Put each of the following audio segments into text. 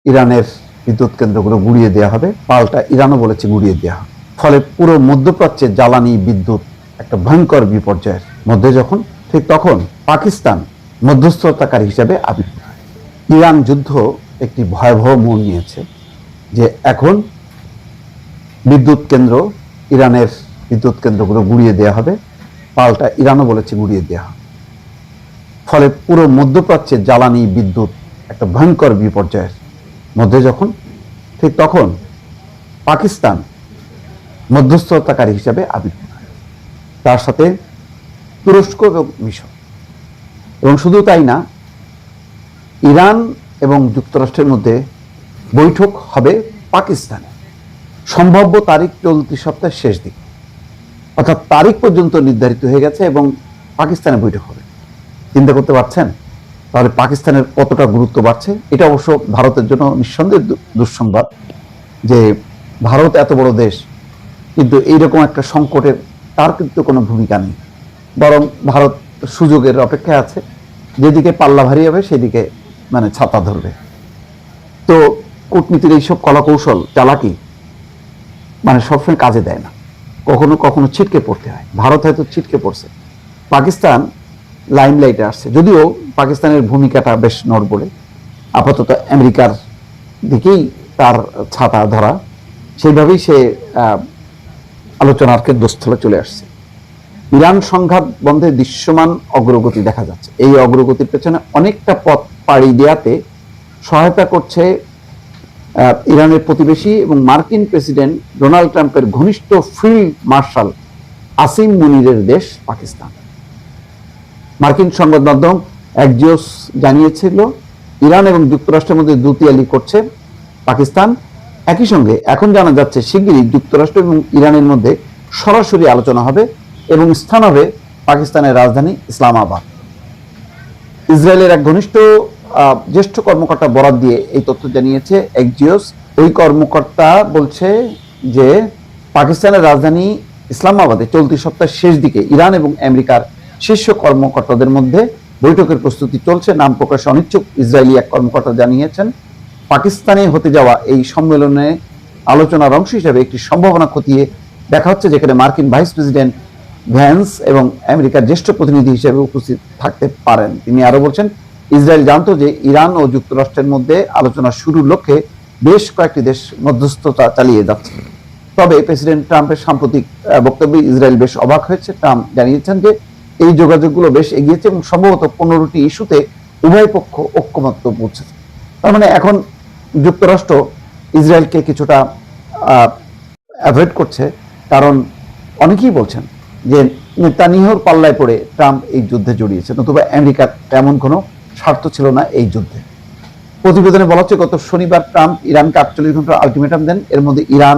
ইরানের বিদ্যুৎ কেন্দ্রগুলো গুড়িয়ে দেওয়া হবে, পাল্টা ইরানও বলেছে গুড়িয়ে দেওয়া হবে। ফলে পুরো মধ্যপ্রাচ্যের জ্বালানি বিদ্যুৎ একটা ভয়ঙ্কর বিপর্যয়ের মধ্যে যখন, ঠিক তখন পাকিস্তান মধ্যস্থতাকারী হিসেবে আবির্ভূত হয়। ইরান যুদ্ধ একটি ভয়াবহ মোড় নিয়েছে যে এখন বিদ্যুৎ কেন্দ্র, ইরানের বিদ্যুৎ কেন্দ্রগুলো গুড়িয়ে দেওয়া হবে, পাল্টা ইরানও বলেছে গুড়িয়ে দেওয়া হবে। ফলে পুরো মধ্যপ্রাচ্যের জ্বালানি বিদ্যুৎ একটা ভয়ঙ্কর বিপর্যয়ের মধ্যে যখন, ঠিক তখন পাকিস্তান মধ্যস্থতাকারী হিসাবে আবির্ভূত হয়, তার সাথে তুরস্ক এবং মিশর। এবং শুধু তাই না, ইরান এবং যুক্তরাষ্ট্রের মধ্যে বৈঠক হবে পাকিস্তানে, সম্ভাব্য তারিখ চলতি সপ্তাহের শেষ দিকে, অর্থাৎ তারিখ পর্যন্ত নির্ধারিত হয়ে গেছে এবং পাকিস্তানে বৈঠক হবে। চিন্তা করতে পারছেন তাহলে পাকিস্তানের কতটা গুরুত্ব বাড়ছে। এটা অবশ্য ভারতের জন্য নিঃসন্দেহে দুঃসংবাদ যে ভারত এত বড় দেশ, কিন্তু এইরকম একটা সংকটের তার কিন্তু কোনো ভূমিকা নেই, বরং ভারত সুযোগের অপেক্ষায় আছে, যেদিকে পাল্লা ভারী হবে সেদিকে ছাতা ধরবে। তো কূটনীতির এইসব কলাকৌশল চালাকি সবসময় কাজে দেয় না, কখনো কখনো ছিটকে পড়তে হয়। ভারত হয়তো ছিটকে পড়ছে, পাকিস্তান লাইমলাইটে আসছে, যদিও পাকিস্তানের ভূমিকাটা বেশ নড়বড়ে, আপাতত আমেরিকার দিকেই তার ছাতা ধরা, সেইভাবেই সে আলোচনার কেন্দ্রস্থলে চলে আসছে। ইরান সংঘাত বন্ধে দৃশ্যমান অগ্রগতি দেখা যাচ্ছে। এই অগ্রগতির পেছনে অনেকটা পথ পাড়ি দেওয়াতে সহায়তা করছে ইরানের প্রতিবেশী এবং মার্কিন প্রেসিডেন্ট ডোনাল্ড ট্রাম্পের ঘনিষ্ঠ ফিল্ড মার্শাল আসিম মুনিরের দেশ পাকিস্তান। মার্কিন সংবাদ মাধ্যম অ্যাক্সিওস জানিয়েছিল ইরান এবং যুক্তরাষ্ট্রের মধ্যে দুতিয়ালি করছে পাকিস্তান। একই সঙ্গে এখন জানা যাচ্ছে শিগগিরই যুক্তরাষ্ট্র এবং ইরানের মধ্যে সরাসরি আলোচনা হবে এবং স্থান হবে পাকিস্তানের রাজধানী ইসলামাবাদ। ইসরায়েলের এক ঘনিষ্ঠ জ্যেষ্ঠ কর্মকর্তা বরাত দিয়ে এই তথ্য জানিয়েছে অ্যাক্সিওস। ওই কর্মকর্তা বলছে যে পাকিস্তানের রাজধানী ইসলামাবাদে চলতি সপ্তাহের শেষ দিকে ইরান এবং আমেরিকার শীর্ষ কর্মকর্তাদের মধ্যে বৈঠকের প্রস্তুতি চলছে। নাম প্রকাশে অনিচ্ছুক ইসরায়েলি এক কর্মকর্তা জানিয়েছেন পাকিস্তানে হতে যাওয়া এই সম্মেলনে আলোচনার অংশ হিসেবে একটি সম্ভাবনা খতিয়ে দেখা হচ্ছে, যেখানে মার্কিন ভাইস প্রেসিডেন্ট ভ্যান্স এবং আমেরিকার জ্যেষ্ঠ প্রতিনিধি হিসেবে উপস্থিত থাকতে পারেন। তিনি আরো বলছেন ইসরায়েল জানতো যে ইরান ও যুক্তরাষ্ট্রের মধ্যে আলোচনা শুরুর লক্ষ্যে বেশ কয়েকটি দেশ মধ্যস্থতা চালিয়ে যাচ্ছে। তবে প্রেসিডেন্ট ট্রাম্পের সাম্প্রতিক বক্তব্যে ইসরায়েল বেশ অবাক হয়েছে। ট্রাম্প জানিয়েছেন যে এই যোগাযোগগুলো বেশ এগিয়েছে এবং সম্ভবত 15টি ইস্যুতে উভয় পক্ষ ঐক্যমত্য পৌঁছেছে। তার মানে এখন যুক্তরাষ্ট্র ইসরায়েলকে কিছুটা অ্যাভয়েড করছে, কারণ অনেকেই বলছেন যে নেতানিয়াহুর পাল্লায় পড়ে ট্রাম্প এই যুদ্ধে জড়িয়েছে, নতুবা আমেরিকার তেমন কোনো স্বার্থ ছিল না এই যুদ্ধে। প্রতিবেদনে বলা হচ্ছে গত শনিবার ট্রাম্প ইরানকে 48 ঘন্টার আলটিমেটাম দেন। এর মধ্যে ইরান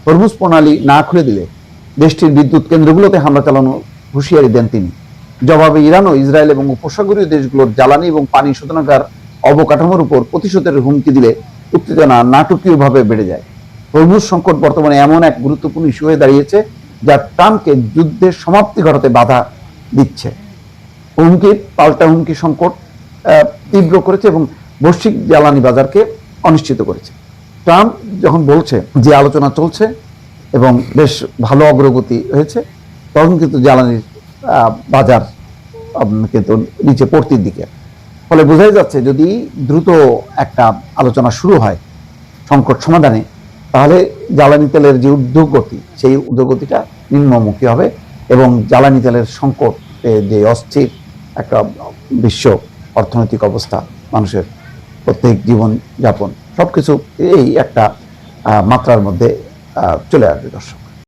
হরমুজ প্রণালী না খুলে দিলে দেশটির বিদ্যুৎ কেন্দ্রগুলোতে হামলা চালানোর হুঁশিয়ারি দেন তিনি। জবাবে ইরান ও ইসরায়েল এবং উপসাগরীয় দেশগুলোর জ্বালানি এবং পানি শোধনাগার অবকাঠামোর উপর প্রতিশোধের হুমকি দিলে উত্তেজনা নাটকীয়ভাবে বেড়ে যায়। হরমুজ সংকট বর্তমানে এমন এক গুরুত্বপূর্ণ ইস্যু হয়ে দাঁড়িয়েছে যা ট্রাম্পকে যুদ্ধের সমাপ্তি ঘটাতে বাধা দিচ্ছে। হুমকির পাল্টা হুমকি সংকট তীব্র করেছে এবং বৈশ্বিক জ্বালানি বাজারকে অনিশ্চিত করেছে। ট্রাম্প যখন বলছে যে আলোচনা চলছে এবং বেশ ভালো অগ্রগতি হয়েছে, তখন কিন্তু জ্বালানির বাজার কিন্তু নিচে পড়তির দিকে। ফলে বোঝাই যাচ্ছে যদি দ্রুত একটা আলোচনা শুরু হয় সংকট সমাধানে, তাহলে জ্বালানি তেলের যে ঊর্ধ্বগতি, সেই ঊর্ধ্বগতিটা নিম্নমুখী হবে এবং জ্বালানি তেলের সংকট যে অস্থির একটা বিশ্ব অর্থনৈতিক অবস্থা, মানুষের প্রত্যেক জীবনযাপন সবকিছু এই একটা মাত্রার মধ্যে চলে আসবে। দর্শক।